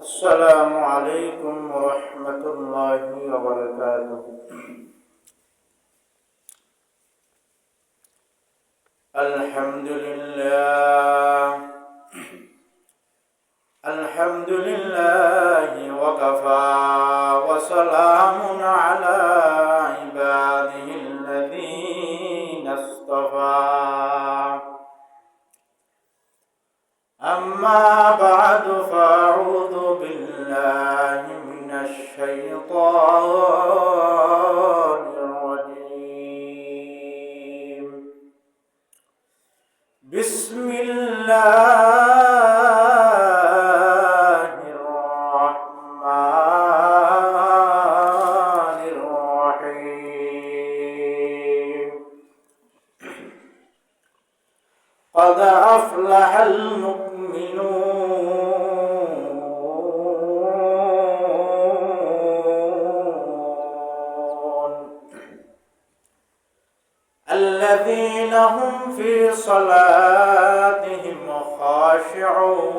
السلام عليكم ورحمة الله وبركاته. الحمد لله وكفى وسلام على عباده الذين اصطفى. أما بعد فأعوذ بالله من الشيطان الرجيم. بسم الله الرحمن الرحيم. قد أفلح الذين هم في صلاتهم خاشعون.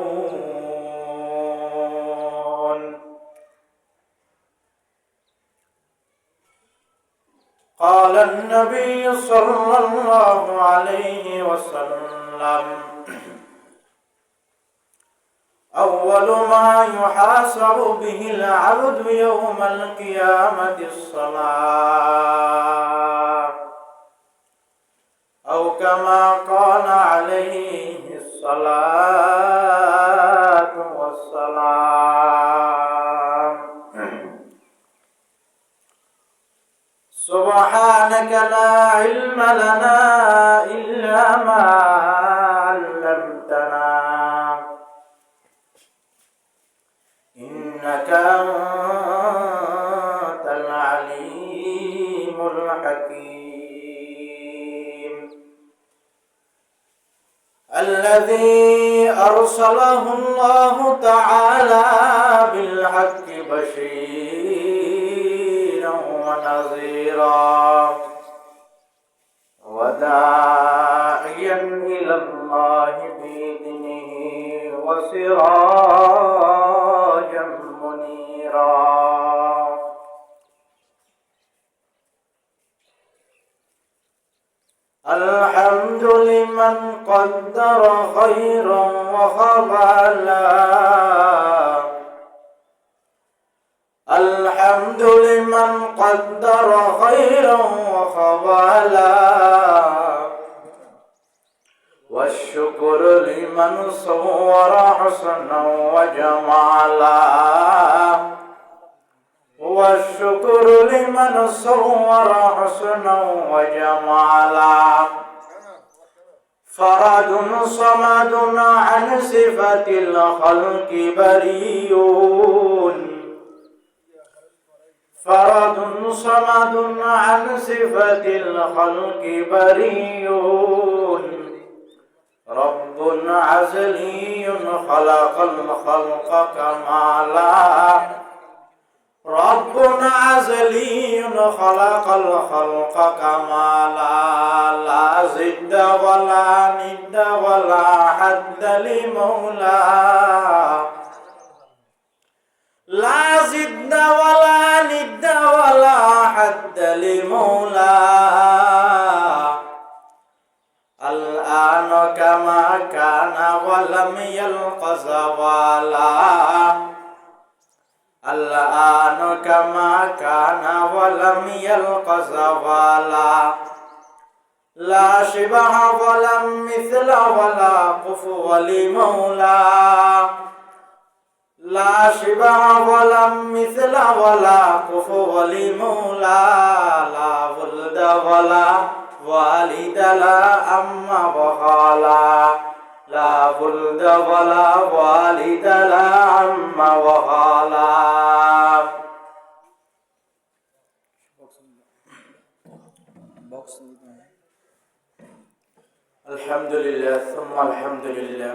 قال النبي صلى الله عليه وسلم: أول ما يحاسب به العبد يوم القيامة الصلاة، أو كما قال عليه الصلاة والسلام. سبحانك لا علم لنا إلا ما علمتنا إنك أنت العليم الحكيم. الذي أرسله الله تعالى بالحق بشيرا ونذيرا وداعيا إلى الله بإذنه وسراجا منيرا. الحمد لمن قدر خيرا وخبالا. الحمد لمن قدر خيرا وخبالا، والشكر لمن صور حسنا وجمالا. والشكر لمن صور حسنا وجمالا. فرد صمد عن صفة الخلق بريون. فرد صمد عن صفة الخلق بريون. رب عزلي خلق الخلق كمالا. رب عزلي خلق الخلق كمالا. لا زد ولا ند ولا حد لمولاه. لا زد ولا ند ولا حد لمولاه. الآن كما كان ولم يلق زوالا. الآن كما كان ولم يلق زوالا. لا شبه ولا مثل ولا كفو لمولاه. لا شبه ولا مثل ولا كفو لمولاه. لا ولد ولا والد لا أم وخالا. لا ولد ولا والد لا أم وخالا. আলহামদুলিল্লাহ সুম্মা আলহামদুলিল্লাহ।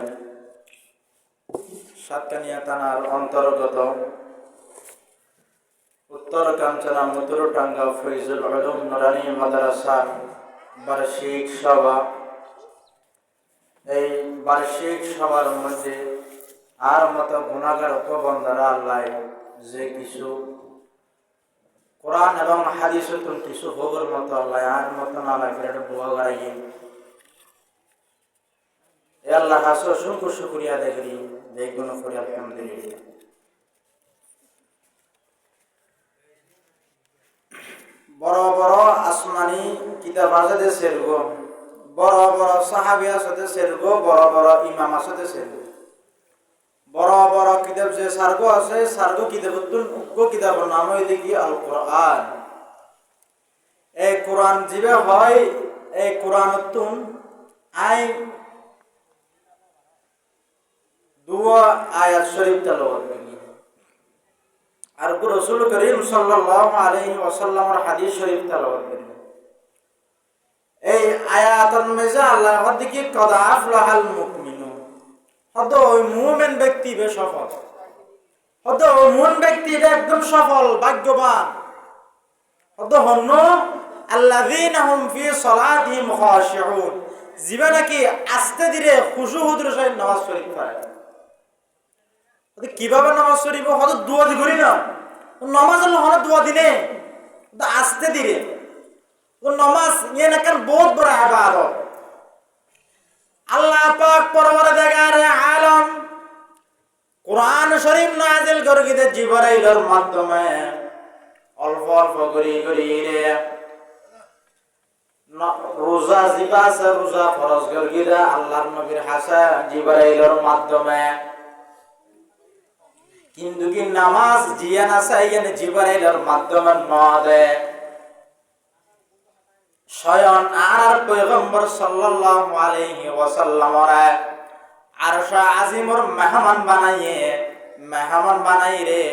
সাতকানিয়া থানার অন্তর্গত উত্তর কাঞ্চনা মুতুরটাঙ্গা ফৈজুল উলুম নুরানী মাদ্রাসার বার্ষিক সভা। এই বার্ষিক সভার মধ্যে আর মতো গুনাহগার উপবন্ধারা আল্লাহ যে কিছু কোরআন এবং হাদিসের কিছু খবর মতো আল্লাহ আর মতো না লাগে দোয়া করাইয়ে এ আল্লাহ হাসো অসংখ্য শুকরিয়া দেখি দেখুন করি আলহামদুলিল্লাহ। বড় বড় আসমানি কিতাব আছে সেরগো, বড় বড় সাহাবী আছে সেরগো, বড় বড় ইমাম আছে সেরগো, বড় বড় কিতাব যে সার্গো আছে সার্গো কিতাবতুন উগ্র কিতাবের নাম হইলে কি আল কোরআন। এই কোরআন জিবে হয় এই কোরআনতুন আই দুয়া আয়াত শরীফ তেলাওয়াত করি আর রাসূল করিম সাল্লাল্লাহু আলাইহি ওয়াসাল্লামের হাদিস শরীফ তেলাওয়াত করি। এই আয়াতের মধ্যে আল্লাহ হদিকে কদ আফলাহাল মুমিনুন, হয়তো ওই মুমিন ব্যক্তি বে সফল, হয়তো ওই মুমিন ব্যক্তি একদম সফল ভাগ্যবান, হয়তো হন্য আল্লাযীনা হুম ফি সালাতিহিম খাশিউন, জিবা নাকি আস্তে ধীরে খুশু হুজুর সহিত নামাজ শরীফ পড়ে। কিভাবে নামাজ শরীফ হয়তো দোয়া দি করি না, নামাজ হলো হলো দোয়া দিনে আস্তে ধীরে নামাজ ইয়ে না কেন বহুত বড় ইবাদত। আল্লাহ পাক পরওয়ারদিগার আলম কোরআন শরীফ নাযিল করে জিবরাইলের মাধ্যমে অল্প অল্প করে করে রোজা জিবাসে রোজা ফরজ করে আল্লাহর নবীর হাসান জিবরাইলের মাধ্যমে, কিন্তু কি নামাজ জিয়া না চাইয়েন জিবরাইলের মাধ্যমে নদে স্বয়ং আর পয়গম্বর সাল্লাল্লাহু আলাইহি ওয়াসাল্লামরে আরশে আজিমর মেহমান বানাই রে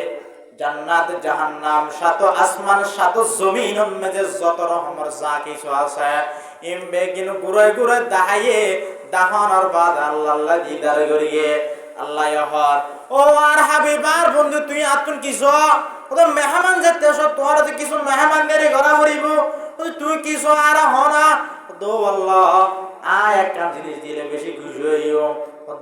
জান্নাত জাহান্নাম সাত আসমান সাত জমিনের মধ্যে যত রকমের যা কিছু আছে ইমবে কিনু ঘুরে ঘুরে দাহাইয়ে দাহানোর বাদ আল্লাহ দিদার করিয়ে আল্লাহ ইহর ও আর হাবিব আর বন্ধু তুই আতুন কিছু ওদের মেহমান যেতে সব তোমার কিছু মেহমান মেরে ঘরা করিব তুই কিছু আর হনা দো আল্লাহ আয় একটা জিনিস দিলে বেশি খুশি হইও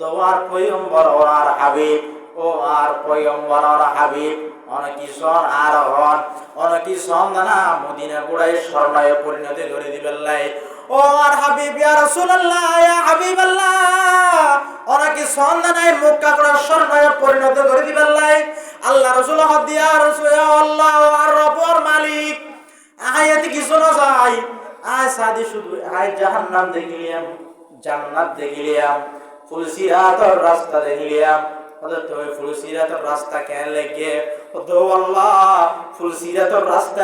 দো আর পয়গম্বর আর হাবিব ও আর পয়গম্বর আর হাবিব অনেক সন আর হন অনেক সন না মদিনা গুড়াই স্বর্ণায় পরিণতি করে দিবেন লাই ও আর হাবিব ইয়া রাসূলুল্লাহ ইয়া হাবিবাল্লাহ অনেক সন নাই মক্কা গুড়া স্বর্ণায় পরিণতি করে দিবেন লাই আল্লাহ রাসূল হদিয়া রাসূল আল্লাহ আর রব্বুর মালিক আয়াতে কিছু না যায় আয় সাদি শুধু আয় জাহান্নাম দেখিলাম জান্নাত দেখিলাম ফুলসিরাতের রাস্তা দেখিলাম হযরত ওই ফুলসিরাতের রাস্তা কেন লাগে ও আল্লাহ ফুলসিরাতের রাস্তা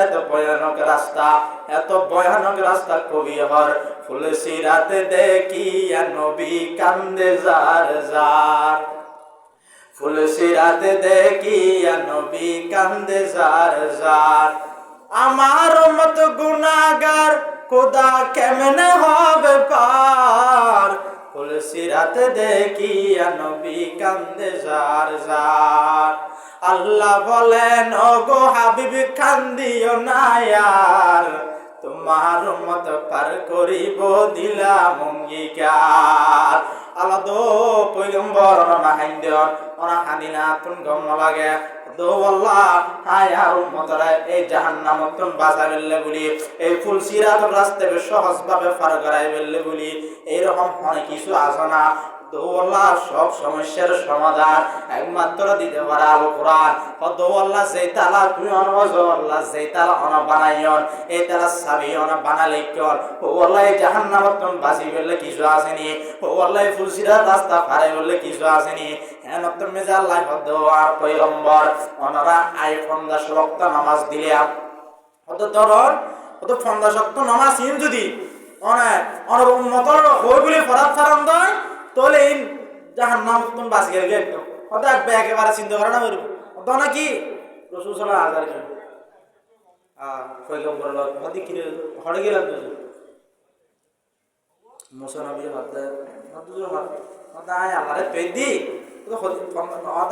এত ভয়ানক রাস্তা কবি হর ফুলসিরাতে দেখিয়া নবী কান্দে জার জার ফুলসিরাতে দেখিয়া নবী কান্দে জার জার আমার মত গুনাহগার খোদা কেমনে হবে পার ফুলসিরাতে দেখিয়া নবী কান্দে জার জার আল্লাহ বলেন ও গো হাবিব কান্দিও না ইয়ার তোমার মত পার করিব দিলাম অঙ্গীকার আল্লাহ দো পয়গম্বর না হাইন্দেন ওনা হাদিনা তুন গম লাগে দো আল্লাহ আয়া উম্মতরা এই জাহান্নামতন বাঁচাবেলে বলি এই ফুলসিরাতের রাস্তা সহজ ভাবে পার করাইবেলে বলি এরকম অনেক কিছু আছে না তো আল্লাহ সব সমস্যার সমাধান একমাত্র দিতে পারে আল কোরআন। তো আল্লাহ যেই তালা তুই অনবজ আল্লাহ যেই তালা অন বানাইন এই তালা সাবি অন বানালে কেন ও আল্লাহ জাহান্নামতন বাঁচি বললে কিছু আসেনি ও আল্লাহ ফুলসিরাত রাস্তা পারে বললে কিছু আসেনি হ্যাঁ নতুন মেজা আল্লাহ আর পয়গম্বর ওনারা আই 50 ওয়াক্ত নামাজ দিলাম অত ধরন অত 50 ওয়াক্ত নামাজ ইন যদি অনেক উম্মতর হই বলে ফরাত ফারাম দেয় তাহলে এই জাহান্নামতন বাঁচি গেলে একদম অত একেবারে চিন্তা করে না করব অত নাকি রাসূল সাল্লাল্লাহু আলাইহি ওয়াসাল্লাম পয়গম্বর লোক হদি কি হড়ে গেলাম তো মুসা নবী হাতে হাত আয় আল্লাহরে পেদি তো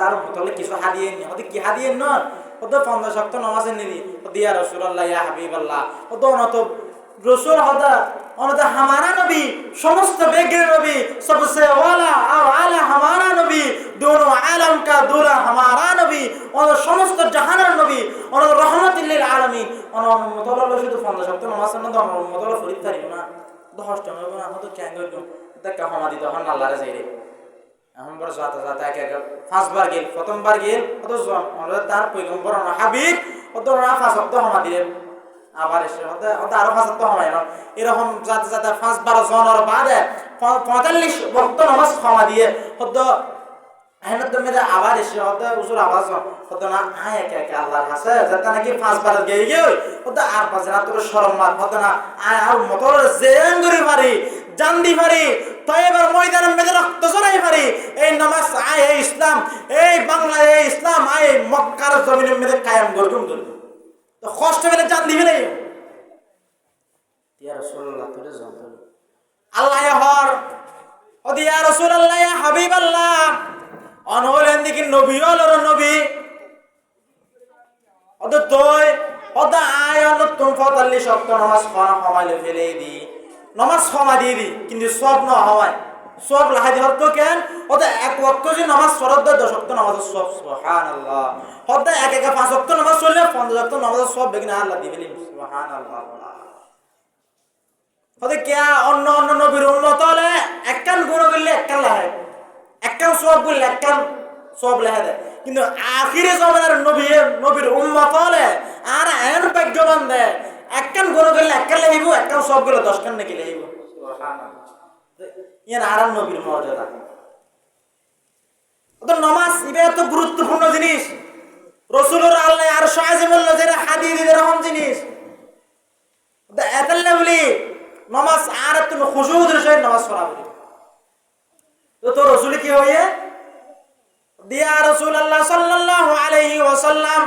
তার মতলে কিছু হাদিয়ে নি হদি কি হাদিয়ে ন ওতো 50 ওয়াক্ত নামাজ নিলি দিয়া রাসূলুল্লাহ ইয়া হাবিবাল্লাহ ওতো অনত রাসূল হদা অনত हमारा नबी समस्त बेगरे नबी सबसे वाला और आला हमारा नबी दोनों आला 10টা হবে না তো ক্যাং করব দেখা ক্ষমা দিতে হন আল্লাহরে যাই রে এখন বড় যাতা যাতা এক এক পাঁচবার গেল প্রথমবার গেল অত তার পয়গম্বর হাবিব অত না পাঁচ শব্দ ক্ষমা দিলেন আবার এসে হতে আরো 5 শব্দ ক্ষমা এলো এরকম যাতে যাতে 5-12 জনের বাদে 45 ওয়াক্ত নামাজ ক্ষমা দিয়ে হতো আহমেদ দমেদে আবার এসে হতে উসুর আওয়াজ হতো না আয় একে একে আল্লাহর কাছে যাতে নাকি 5 বার গিয়ে গিয়ে হতো আর পাঁচ না তোর শরম মার হতো না আয় আর মোটর জেন করে পারি জানদি পারি তয়বার ময়দানের মধ্যে রক্ত ঝরাই পারি এই নামাজ আয় এই ইসলাম এই বাংলা এই ইসলাম আয় মক্কার জমিনের মধ্যে কায়েম করুম তো কষ্ট পেলে জান দিবে না ইয়া রাসূলুল্লাহ তোরে জান আল্লাহ হর ও ইয়া রাসূলুল্লাহ ইয়া হাবিবাল্লাহ অনহলেন দিকে নবী হলর নবী অদ তোই অদ আয় অন তুম 45 শক্ত নামাজ পড়া কমাইলে ফেলে দি নামাজ ক্ষমা দিয়ে দি কিন্তু সব না হয় সব লাহাদি হতো কেন ওটা এক ওয়াক্ত যে নামাজ ফরজ 10 ওয়াক্ত নামাজ সব সুবহানাল্লাহ হতো এক এক 5 ওয়াক্ত নামাজ পড়লে 50 ওয়াক্ত নামাজ সব বেগনা আল্লাহ দিবেন সুবহানাল্লাহ হতে কে অন্য অন্য নবীর উম্মত হলে একখান গুণ করলে একখান লাহে একখান সব বললে একখান সব লাহে দেয় কিন্তু আখিরে জমানার নবীর উম্মত হলে আর এন ভাগ্যবান দেয় একখান গুণ করলে একখান লাহিব একখান সব গুলো 10 খান নাকি লাহিব সুবহানাল্লাহ ইয়ার আরাম নবীর মর্যাদা তো নামাজ ইবে এত গুরুত্বপূর্ণ জিনিস রাসূলুর আল্লাহ আর শাহজিমুল যেটা হাদিস এরকম জিনিস এতাল্লা বলি নামাজ আর তুমি খুশুদের সহিত নামাজ পড়া বলি তো রাসূল কি হয়ে দিয়া রাসূলুল্লাহ সাল্লাল্লাহু আলাইহি ওয়াসাল্লাম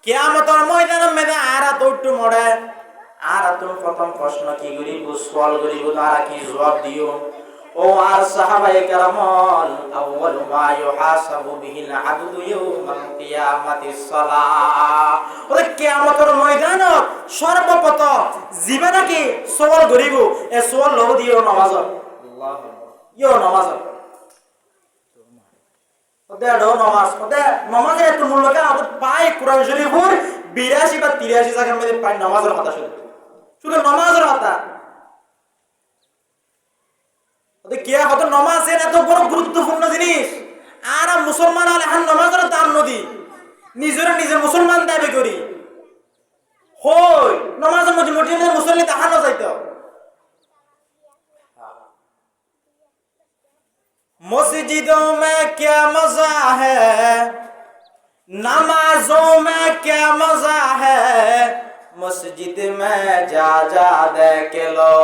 কিয়ামতের ময়দানের মধ্যে আরাত উঠু মড়ে আরাতুল প্রথম প্রশ্ন কি করিব সওয়াল করিব আর কি জবাব দিও ও আর সাহাবায়ে কেরামল আউয়ালু মা ইউহাসাবু বিহিল আবদু ইয়াউমাল কিয়ামাতিস সালাহ ওরে কিয়ামতের ময়দানত সর্বপ্রথম জীবনে কি সওয়াল করিব এ সওয়াল লব দিও নামাজ আল্লাহ ইয়ো নামাজ ওদে ডো নামাজ ওদে নামাজে এত মূল্যকে আমাদের পায় কোরআন শরীফের 82 বা 83 জায়গার মধ্যে পায় নামাজের কথা শুধু নামাজের কথা ওদে কি হতো নামাজ এত বড় গুরুত্বপূর্ণ জিনিস আর মুসলমান হলে হান নামাজের দাম নদী নিজে মুসলমান দাবি করি হই নামাজের মধ্যে মসজিদে মুসল্লি তাহানো যাইতো मस्जिदों में क्या मजा है नमाजों में क्या मजा है मस्जिद में जा जा देख लो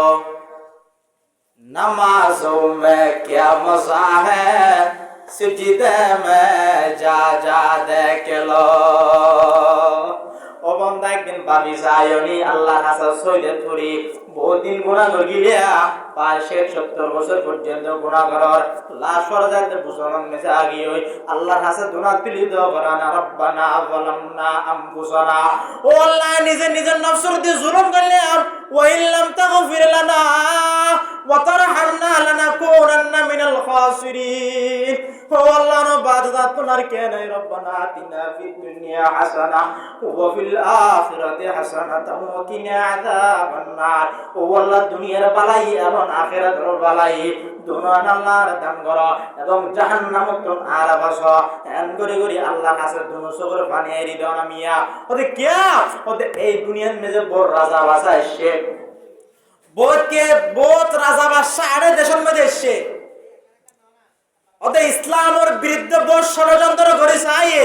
नमाजों में क्या मजा है सजदे में जा जा देख लो ও বান্দা একদিন ভাবি যায়নি আল্লাহ হাসান সৈয়দ পুরি বহুত দিন গুনাহ করিয়া 70 বছর পর্যন্ত গুনাহ করার লাশ ফরজাতে বুঝানোর মেসে আগি হই আল্লাহর হাসে দুনা তুলি দাও করানা রব্বানা যালামনা আনফুসানা ও আল্লাহ নিজের নফসের দিয়ে জুলুম করলে ওয়া ইল্লাম তাগফির লানা ওয়া তারহামনা লানাকুনান্না মিনাল খাসিরিন ও আল্লাহ নো বাদা তোমার কেন রব্বানা আতিনা ফিদ দুনিয়া হাসানা ওয়া ফিল আখিরাতি হাসানাতাও ওয়া কিনা আযাবান নার ও আল্লাহ দুনিয়ার বালাই এবং আখিরাতের বালাই দুনান আল্লাহর দান করো এবং জাহান্নামত আর বাসো এন করে আল্লাহর কাছে দুনসগর বানিয়ে দিও না মিয়া ওতে কে ওতে এই দুনিয়ার মেজে বড় রাজা বাসা এসে বহুত রাজা বাসা আরে দেশের মধ্যে এসে ওতে ইসলামের বিরুদ্ধে বড় ষড়যন্ত্র করেছে আইয়ে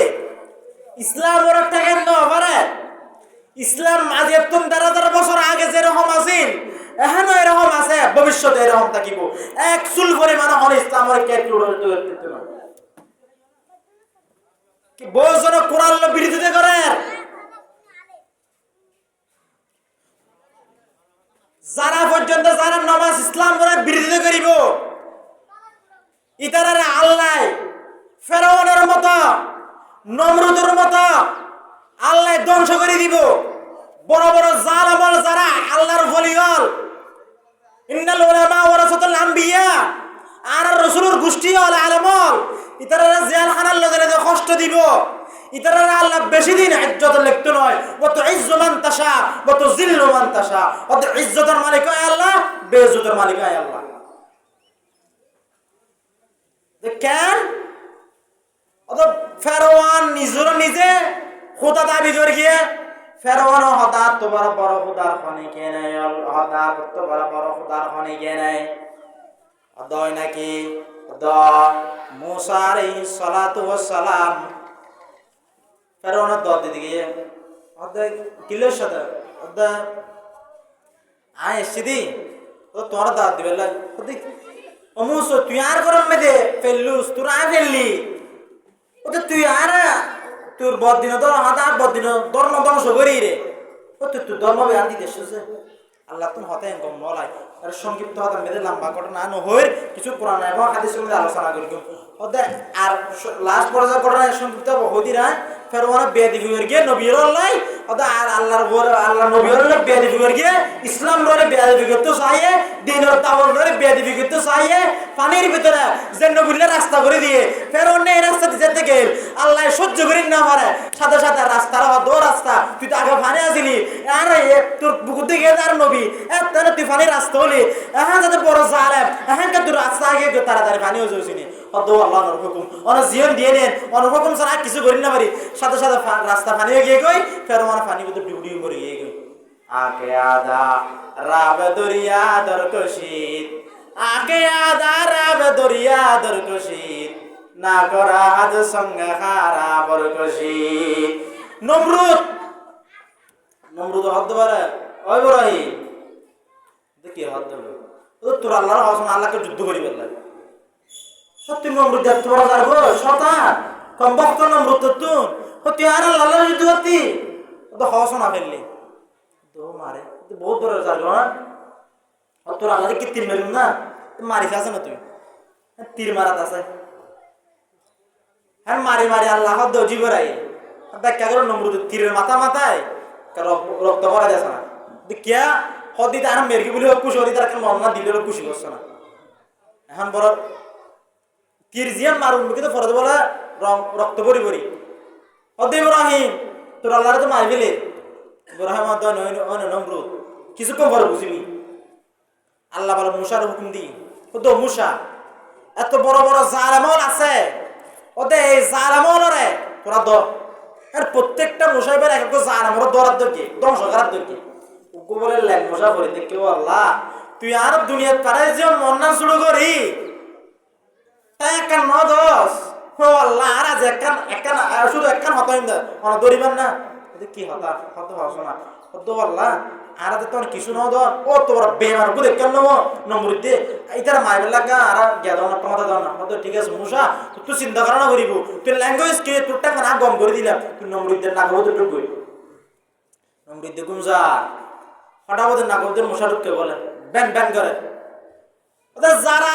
ইসলাম ওর একটা কেন পারে ইসলাম আজ এতম ১৩ বছর আগে যেরকম আছিল এখনো এরকম আছে ভবিষ্যতে এরকম থাকিব এক চুল পরিমাণ হল ইসলামের কি বহুজন কোরআন বিরোধিতা করে যারা পর্যন্ত যারা নামাজ ইসলাম করে বিরোধিতা করিব ইতারারে আল্লাহ ফেরাউনের মতো নমরুদের মতো আল্লাহ ধ্বংস করে দিব বড় বড় জালেম যারা আল্লাহর ওলি হল ইন্নাল উলামা ওয়ারাসাতুল আম্বিয়া আর রাসূলের গোষ্ঠী হল আলেম হল ইতারা জেলখানার লগে কষ্ট দিব ইতারা আল্লাহ বেশি দিন ইজ্জত লিখতে নয়, ওয়াত ইজ্জু মান তাশা ওয়াত জিল্লু মান তাশা, ওয়াত ইজ্জতের মালিক হয় আল্লাহ, বেইজ্জতের মালিক হয় আল্লাহ। কেন অত ফেরওয়ান নিজে খোদা দাবি করে গিয়ে ফেরওয়ান হঠাৎ তোমার বড় খোদার খনি কে নাই, হঠাৎ তোমার বড় খোদার খনি কে নাই দয় নাকি দ মুসা আলাইহিস সালাতু ওয়াস সালাম ফেরওয়ান দ দিতে গিয়ে অর্ধেক কিলোর সাথে অর্ধেক আয় এসছি তো তোমার দাঁত দিবে অর্ধেক অমুস তুই আর গরম মেদে ফেললুস তোর আয় ফেললি ওকে তুই আর তোর বদিন ধর হাত বদিন ধর্ম ধ্বংস করি রে ও তুই ধর্ম বেয়ান দিতে এসেছে আল্লাহ তুমি হতে কম নলাই আর সংক্ষিপ্ত হতে মেয়েদের লম্বা ঘটনা নহই কিছু কোরআন এবং হাদিসের মধ্যে আলোচনা করি ওদের আর লাস্ট পর্যায়ে ঘটনা সংক্ষিপ্ত হদি না ফেরওয়ান বেয়াদবি করে গিয়ে নবীর আল্লাহ ওদের আর আল্লাহ নবীর আল্লাহ বেয়াদবি করে গিয়ে ইসলাম রে বেয়াদবি করতে চাইয়ে দিনের দাওয়াত রে বেয়াদবি করতে চাইয়ে পানির ভিতরে যে নবীর রাস্তা করে দিয়ে ফেরওয়ান এই রাস্তা দিয়ে যেতে গেল আল্লাহ সহ্য করি না পারে সাথে সাথে রাস্তার দো রাস্তা তুই তো আগে ফানে আসিলি আর তোর বুকুর দিকে আর নবী তাহলে তুই ফানির রাস্তা হলি এখন যাতে বড় জালে এখন তোর রাস্তা আগে তাড়াতাড়ি ফানি হয়ে যাচ্ছিনি অত আল্লাহর হুকুম অনেক জীবন দিয়ে নেন অনেক হুকুম ছাড়া কিছু করি না পারি সাথে সাথে রাস্তা ফানি হয়ে গিয়ে গই ফেরওয়ান ফানি ভিতর ডিউটি করে গিয়ে গই আকে আদা রাবে দরিয়া দরকশিত আকে আদা রাবে দরিয়া দরকশিত না করা আজ সঙ্গে খারা বরকশিত নমরুদ হদ্দ পারে ওই বড়াই দেখি হদ্দ তোর আল্লাহর হসন আল্লাহকে যুদ্ধ করি বললাই সত্যি নমরুদ দেখতে পারা যাবো শতান কম বক্ত নমরুদ তুন তুই আর আল্লাহর যুদ্ধ করতি তো হসন না ফেললি তো মারে বহুত বড় যাবো না তোর আল্লাহ কি তীর মেরুন না মারিস আছে না তুই তীর মারাত আছে হ্যাঁ মারি মারি আল্লাহ দজি করাই ব্যাখ্যা করো নমরুদের তীরের মাথায় রক্ত ভরা যাচ্ছে না কিয়া হদি তার মেরকি বলে খুশি হদি তার মরনা দিলে খুশি করছে না এখন বড় তীর জিয়ান মারুন কিন্তু ফরদ বলে রক্ত পরি পরি হদি ইব্রাহিম তোর আল্লাহরে তো মারি ফেলে ইব্রাহিম নমরুদ কিছুক্ষণ পরে বুঝিবি আল্লাহ বলে মুসার হুকুম দি তো মুসা এত বড় বড় জালেমল আছে ওদের এই জালেমলরে তোরা ধর আর প্রত্যেকটা মুসাইবের এক একটা জালেমর ধরার দরকি ধ্বংস করার দরকি ওকে বলে লেখ মুসা করে দেখে ও আল্লাহ তুই আর দুনিয়ার পাড়ায় যে মন্না শুরু করি একখান দশ ও আল্লাহ আর আজ একখান শুধু একখান হতাইম দে দরিবেন না কি হতা হত হস না হত আল্লাহ আর তো কিছু ন ধর ও তোর বেমার গু দেখেন নেব নম্বর দিয়ে ইতার মাইবেল লাগা আর গেদ না টমাটা দাও না হতো ঠিক আছে মুসা তুই চিন্তা করা না করিব তুই ল্যাঙ্গুয়েজ কে তোরটা না গম করে দিলাম তুই নম্বর দিয়ে না গো তো কই নম্বর দিয়ে গুমজা ফটাফট না গো মুসা ঢুকে বলে ব্যান ব্যান করে ওদের যারা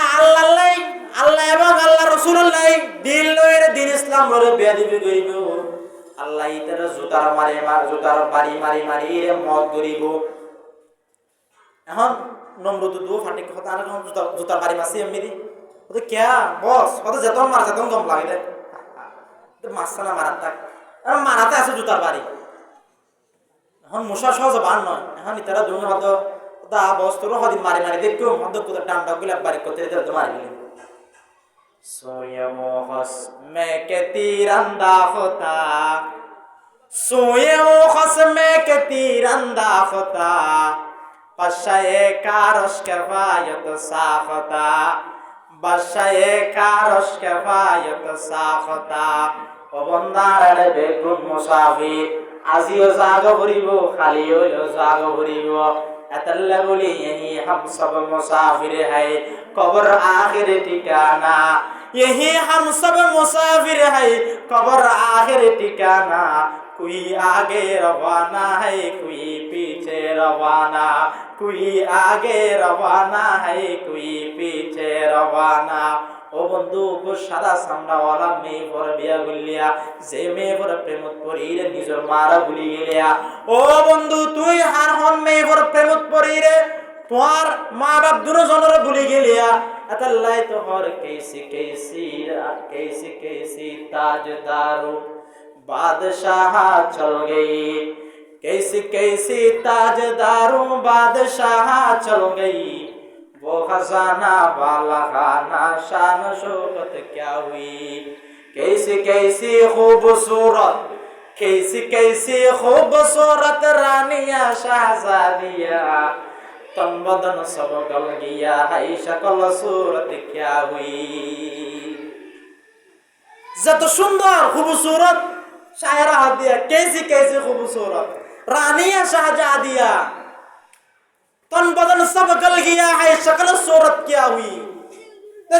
আল্লাহ এবং আল্লাহ রাসূলুল্লাহ দিন লইরে দিন ইসলাম লরে বেয়াদবি করিব আল্লাহ ইতার জুতার বাড়ি মারি রে মত করিব এখন নম্রত দু ফাটিক কথা আর জুতার বাড়ি মাসি এমনি দি ওতে কে বস ওতে যেতন মার যেতন দম লাগে দে মারছে না মারাত থাক আর মারাতে আছে জুতার বাড়ি এখন মশা সহজ বান নয় এখন ইতারা দুজন হয়তো দা বস তোর হদিন মারি দেখো হয়তো কোথাও ডান্ডা গুলা বাড়ি করতে তো মারি গেলেন सोए मोहस में के तीरंदा होता सोए मोहस में के तीरंदा होता पशाए कारश के फायत साखता बशाए कारश के फायत साखता ओ बंदार बेगुन मुसाफिर আজিও জাগ ভরিব খালিও জাগ ভরিব এতলে বলি यही हम सब मुसाफिर है कब्र आखिर ठिकाना यही हम सब मुसाफिर है कब्र आखिर ठिकाना कोई आगे रवाना है कोई पीछे रवाना कोई आगे रवाना है कोई पीछे रवाना ও বন্ধু সাদা সামনাওয়ালা মেয়ে পর বিয়া গুলিয়া যে মেয়ে পর প্রেমত পড়িরে নিজের মারা ভুলি গেলিয়া ও বন্ধু তুই হার হন মেয়ে পর প্রেমত পড়িরে তোমার মা বাপ দুজনের ভুলি গেলিয়া আল্লাহ তো হর কেসি তাজদারু बादशाह चल गई, कैसी कैसी ताजदारों बादशाह चल गई, वो खजाना वाला खाना शान शौकत क्या हुई। कैसी कैसी खूबसूरत, कैसी कैसी खूबसूरत रानिया शहजादिया, तन बदन सब गल गया है शक्ल सूरत क्या हुई। যত সুন্দর খুবসুরত শায়রা হাদিয়া, कैसी कैसी खूबसूरत रानिया शहजादिया, तन बदन सब गल गया है शक्ल सूरत क्या हुई।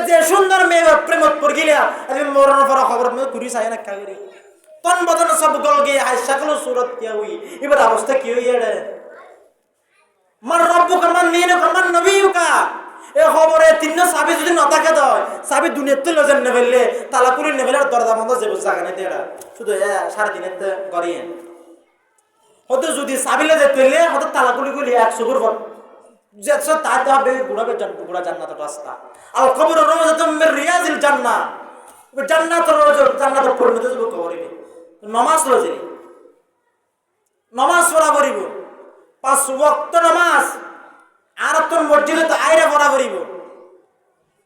যে সুন্দর মেয়ে প্রেমত পড় গিলা আমি মরণ পর খবর মে ঘুরি চাই না কাগরি, তন বদন সব গল গিয়া है शक्ल सूरत क्या हुई। এবার অবস্থা কি হই এড়ে মান রব্বুকা মান দীনুকা মান নবিয়ুকা, এ খবরে তিন সাবি যদি না থাকে তো সাবি দুনিয়াতে লজেন নেবেলে তালা পুরি নেবেলে দরজা বন্ধ যাবে জায়গা নেই দেড়া শুধু 3.5 তে গড়িয়ে হতো যদি সাবিলে যেতেলে হতো তালা গুলি গুলি 100 গুর যেসব তাতে হবে গুড়াবে গুড়া জান্নাতের রাস্তা। আর কবর রওজাতুম মির রিয়াজিল জান্নাহ, জান্নাতের রওজা জান্নাতের পরিণত হবে কবরে। নামাজ লজে নামাজ পড়া করিব, 5 ওয়াক্ত নামাজ আর তোর মসজিদে তো আইরে পড়া করিব,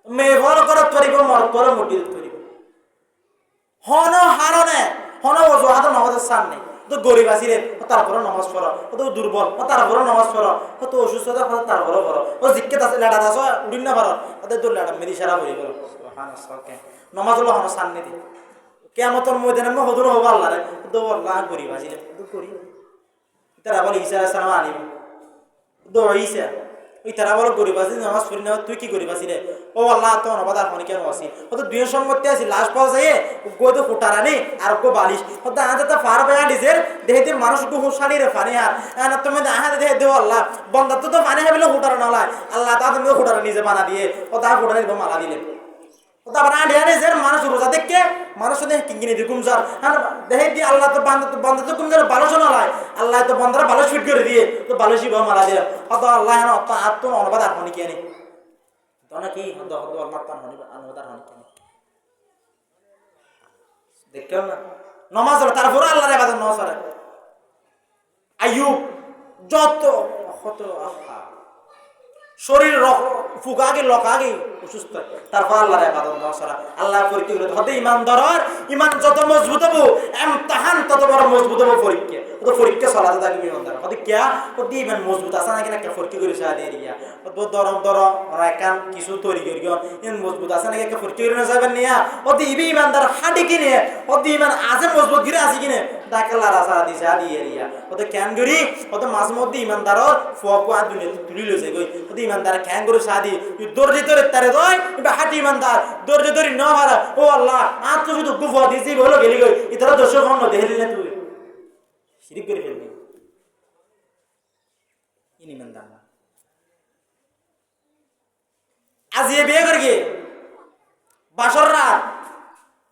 মেয়ে বড় করে করিব মর তোর মসজিদে করিব। হন হারনে হন ওয়াজুহাত নামাজের সামনে তো গরিব আসিরে তারপরে নামাজ পড়ো, তো দুর্বল তারপরে নামাজ পড়ো, তো অসুস্থতা তারপরে পড়ো, ও জিজ্ঞেস আছে লেডা দাস উড়িন না পারো ওদের তোর লেডা মেরি সারা পড়ি পড়ো। নামাজ হলো হন সামনে দি কিয়ামতের ময়দানে মে হদুর হবো আল্লাহ রে তো আল্লাহ গরিব আসিরে তো করি তারা বলে ঈসা আলাইহিস সালাম আনিব তো ঈসা ওই তারা বলো গরিব আসি নামাজ পড়ি না তুই কি গরিব আসি রে, ও আল্লাহ তো নবাদ আর কেন আসি ও তো দুই সম্মতি আছি লাশ পাওয়া যায় গো তো ফুটারানি আর গো বালিশ ও তো আজ তো ফার বেয়া ডিজের দেহতে মানুষ গো হুসানি রে ফানি আর না তুমি আহা দেহ দেও আল্লাহ বন্ধা তো ফানি হাবিলে ফুটারা না লাই আল্লাহ তা তুমি ফুটারা নিজে বানা দিয়ে ও তা ফুটারা দিব মালা দিলে ও তো আবার আন্ডিয়ানে যে মানুষ রোজা দেখকে মানুষ দেহ কিঙ্গিনি দিকুম যার হ্যাঁ দেহে দিয়ে আল্লাহ তো বন্ধা তো কুম যার ভালো শোনা লাই আল্লাহ তো বন্ধরা ভালো ফিট করে দিয়ে তো ভালো শিব মালা দিয়ে অত আল্লাহ হ্যাঁ অত আত্ম অনুবাদ আর হনি কেনে তো নাকি হদ হদ মাত্তান হনি অনুবাদ আর হনি কেনে দেখেও না নামাজ তারপর আল্লাহর ইবাদত নয় করে আইয়ুব যত কত আহা শরীর ফুকাগে লকাগে অসুস্থ তারপর আল্লাহর ইবাদত নয় করে আল্লাহ পরীক্ষা করে হতে ইমানদার ইমান যত মজবুত হবো ইমতিহান তত বড় মজবুত হবো পরীক্ষা তো পরীক্ষা চলাতে থাকবে ইমানদার হতে কিয়া হতে ইমান মজবুত আছে নাকি না পরীক্ষা করে সাথে দিয়া তো দরম দরম রাকান কিছু তৈরি করি ইমান মজবুত আছে নাকি একটা পরীক্ষা করে যাবেন নিয়া হতে ইমানদার হাঁটি কিনে হতে ইমান আছে মজবুত গিরে আছে কিনে দাকাল্লা রাসা দিশা দিয়ে দিয়া হতে ক্যান গরি হতে মাঝ মধ্যে ইমানদারর ফুয়াকু আর দুনিয়া তুলি লইছে গই হতে ইমানদার ক্যান গরি সাদি দর্জি ধরে তারে দই বা হাঁটি ইমানদার দর্জি ধরে না হারা ও আল্লাহ আর তো শুধু গুফা দিছি বলো গেলি গই ইতরা দর্শক হন দেখলি না তুই শিরিক করে ফেলবি ইনি ইমানদার না আজ এ বিয়ে করে গিয়ে বাসর রাত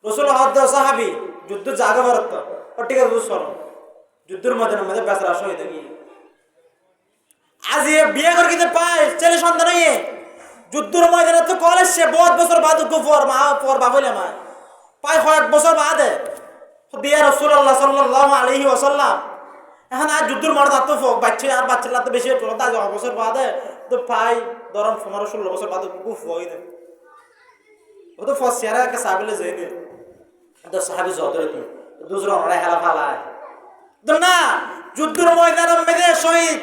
রসুল হদ্দ সাহাবি যুদ্ধ জাগা ভারত ঠিক আছে বুঝছো যুদ্ধের মধ্যে বেচারা শহীদ গিয়ে আজ এ বিয়ে করে কিন্তু পায় ছেলে সন্তান হয়ে যুদ্ধের ময়দানে তো কলেজ সে বহুত বছর বাদ গুফর মা পর বাবলে মা পায় কয়েক বছর বাদে বিয়ে রাসূলুল্লাহ সাল্লাল্লাহু আলাইহি ওয়াসাল্লাম এখন আর যুদ্ধের ময়দান তো বাচ্চা আর বাচ্চারা তো বেশি হতো তা 10 বছর বাদে তো পায় ধরুন 15-16 বছর বাদে গুফ হয়ে যায় ও তো ফসিয়ারা কে সাবিলে যাই দে তো সাহাবী যতরে তুই দুসরা ওরা হেলা ফালায় তো না যুদ্ধের ময়দানের মধ্যে শহীদ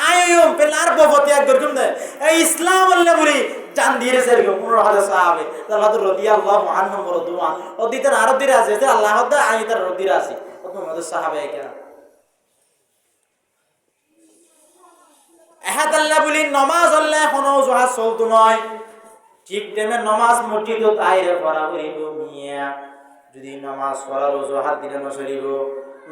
আইয়ুম পেলার ববতি এক গরগুম দে এই ইসলাম আল্লাহ বলি জান দিয়ে সেরকম 15,000 সাহাবী আল্লাহ রাদিয়াল্লাহু আনহুম ওয়া রাদওয়ান ও দিতেন আরো দিরা আছে যে আল্লাহ দা আমি তার রদিরা আছি ও তো আমাদের সাহাবা কেন আহাদ আল্লাহ বলি নামাজ আল্লাহ কোনো জোহা চলতো নয় ঠিক টাইমে নামাজ মসজিদত আইরে পড়া করিব মিয়া যদি নামাজ পড়ার অজুহাত দিলে নচলিব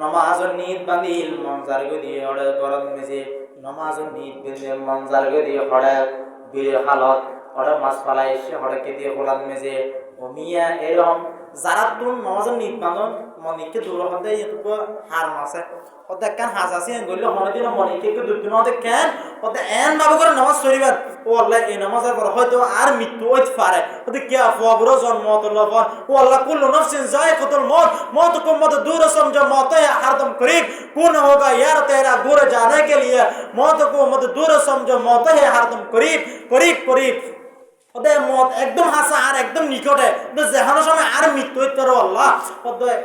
নামাজৰ নিয়ত বান্ধিল মঞ্জার গৈ দিয়ে অড়ে গরম মেজে নামাজৰ নিয়ত বান্ধিল মঞ্জার গৈ দিয়ে হড়ে বীর হালত অড়ে মাছ পালাই সে হড়ে কে দিয়ে গোলাম মেজে ও মিয়া এরকম যারা তুন নমাজের নিত বাঁধন মনিকে দূর হতে এটুকু হার মাসে ওতে কেন হাস আসি গইলে হনদিন মনিকে দূর দিন ওতে কেন ওতে এন ভাবে করে নামাজ শরীবার ও আল্লাহ এই নামাজের পর হয়তো আর মৃত্যু হইতে পারে ওতে কে আফওয়াবুর জন্ম তলবন ও আল্লাহ কুল্লু নাফসিন যায়কাতুল মউত मौत को मत दूर समझो मौत है हरदम करीब कौन होगा यार तेरा दूर जाने के लिए मौत को मत दूर समझो मौत है हरदम करीब करीब करीब ওদের মত একদম হাসা আর একদম নিকটে যেখানে সময় আর মৃত্যু হইতে পারো আল্লাহ ওদের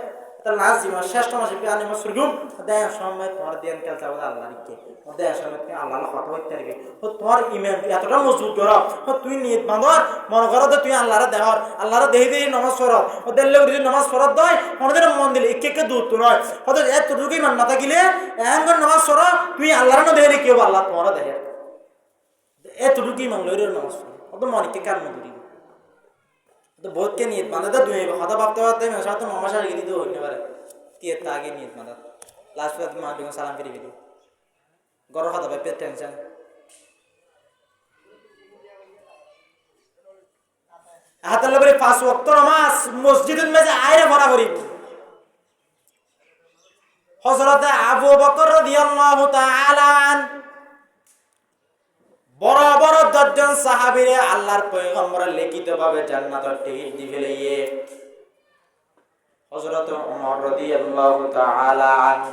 তার লাস্ট জীবন শ্রেষ্ঠ মাসে পেয়ানি মাসুরগুম ওদের সময় তোমার দিন কাল চাবো আল্লাহ নিকে ওদের সময় তুমি আল্লাহ কথা হইতে পারবে ও তোমার ইমান এতটা মজবুত করো ও তুই নিয়ত বাঁধর মনে করো যে তুই আল্লাহরে দেহর আল্লাহরে দেহি দেহি নামাজ পড়ো ওদের লোক যদি নামাজ পড়ত দেয় ওদের মন দিলে একে দূর তো নয় ওদের এতটুকুই মান না থাকিলে এমন নামাজ পড়ো তুই আল্লাহরে না দেহে কেউ আল্লাহ তোমার দেহে এতটুকুই মান লইরে নামাজ পড়ো ওদের মনিকে কার মধুরি তো বহুতকে নিয়ত বাঁধে তো দুই কথা ভাবতে ভাবতে মেশা তো নমাশা রেখে দিতে হইতে পারে তিয়ের তা আগে নিয়ত বাঁধা লাস্ট পর মা বিগো সালাম ফিরে দিও গরম কথা ভাই পেট টেনশন হাতের লবরে 5 ওয়াক্ত নামাজ মসজিদের মেজে আয়রে ভরা করি হযরতে আবু বকর রাদিয়াল্লাহু তাআলা বড় বড় 10 জন সাহাবীরে আল্লাহর পয়গম্বর লিখিতভাবে জান্নাতের টিকিট দিয়ে লইয়ে হযরত ওমর রাদিয়াল্লাহু তাআলা আনহু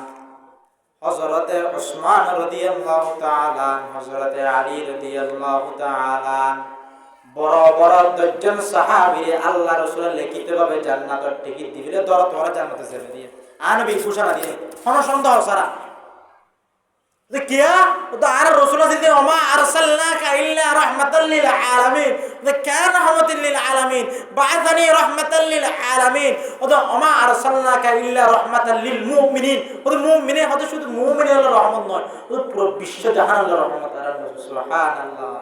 হযরতে উসমান রাদিয়াল্লাহু তাআলা হযরতে আলী রাদিয়াল্লাহু তাআলা বড় বড় 10 জন সাহাবীরে আল্লাহ রাসূল লিখিতভাবে জান্নাতের টিকিট দিলে দর তোরা জান্নাতে যেতে দিয়ে আনবী ঘোষণা দিয়ে কোন সন্দেহ ছাড়া কিয়া তো আর রাসূল দিতে ওমা আরসালনাকা ইল্লা রাহমাতাল লিল আলামিন যে কেন রাহমাতাল লিল আলামিন বা'আথানি রাহমাতাল লিল আলামিন ওদা ওমা আরসালনাকা ইল্লা রাহমাতাল লিল মুমিনিন ওদা মুমিনে হতে শুধু মুমিনের আল্লাহর রহমত নয় ওদা পুরো বিশ্ব জাহানের আল্লাহর রহমত সুবহানাল্লাহ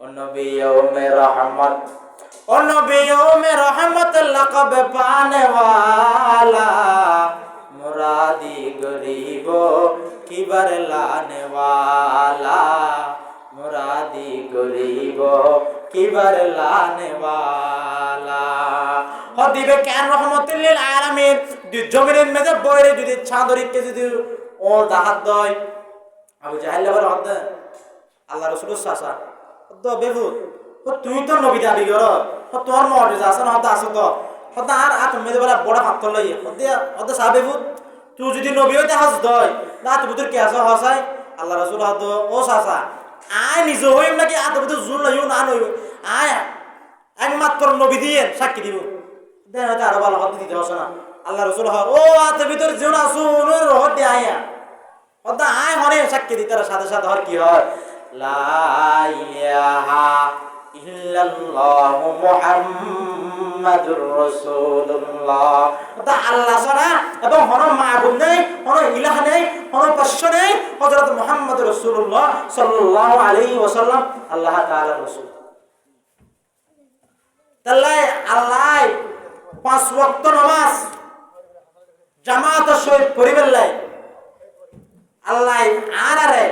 ও নবী ইয়াউমে রহমত ও নবী ইয়াউমে রহমত লাকাব পানে ওয়ালা মুরাদি গরিব কিবার লানে ওয়ালা মুরাদি গরিব কিবার লানে ওয়ালা হদিবে কেন রহমাতুল লিল আলামিন জমিনের মধ্যে বইরে যদি চাঁদরিকে যদি ও দাহাত দয় আবু জাহেল আবার হদ আল্লাহ রাসূলের সাসা তো বেবু ও তুই তো নবী দাবি কর ও তোর মুআজিজা আছে না হদ আছে তো হদ আর তুমি বলা বড় হাত লই হদ সাবেবু তুই যদি নবী হইতে হাস দয় না তুমি তোর কে আসো হসাই আল্লাহ রাসূল হদ ও সাসা আয় নিজে হইম নাকি আতবে তো জুন লইও না লইও আয় একমাত্র নবী দিয়ে সাক্ষী দিব দেন হতে আরো ভালো হদ দিতে হস না আল্লাহ রাসূল হদ ও আতবে তোর জীবন আসুন রহত দে আয়া হদ আয় হরে সাক্ষী দিতার সাথে সাথে হর কি হয় লা ইলাহা ইল্লাল্লাহু মুহাম্মাদুর রাসূলুল্লাহ ওটা আল্লাহ ছাড়া এবং কোন মাবুদ নেই কোন ইলাহ নেই কোন পশ্য নেই হযরত মুহাম্মদ রাসূলুল্লাহ সাল্লাল্লাহু আলাইহি ওয়াসাল্লাম আল্লাহ তাআলা রাসূল তাআলা আল্লাহ 5 ওয়াক্ত নামাজ জামাতের সহিত পড়িবেন লাই আল্লাহ আরারে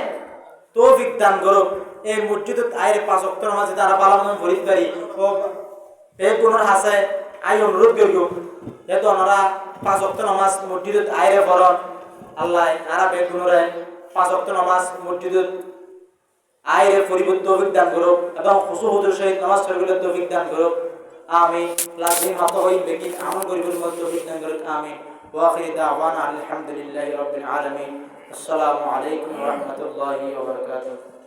তৌফিক দান করুক এই মসজিদে আইরে 5 ওয়াক্ত নামাজ দ্বারা ভালো মন পড়িতে পারি ও বেগুনের হাসে আই অনুরোধ করিও যেহেতু ওনারা 5 ওয়াক্ত নামাজ মসজিদে আইরে পড়ন আল্লাহ আরা বেগুনরে 5 ওয়াক্ত নামাজ মসজিদে আইরে পরিবর্তন তৌফিক দান করুক এবং খুশু হুজুর সহিত নামাজ পড়িলে তৌফিক দান করুক আমিন লাজিম মত হই বেকিন আমল করিবেন মত তৌফিক দান করুক আমিন ওয়া আখির দাওয়ানা আলহামদুলিল্লাহি রাব্বিল আলামিন আসসালামু আলাইকুম ওয়া রাহমাতুল্লাহি ওয়া বারাকাতুহু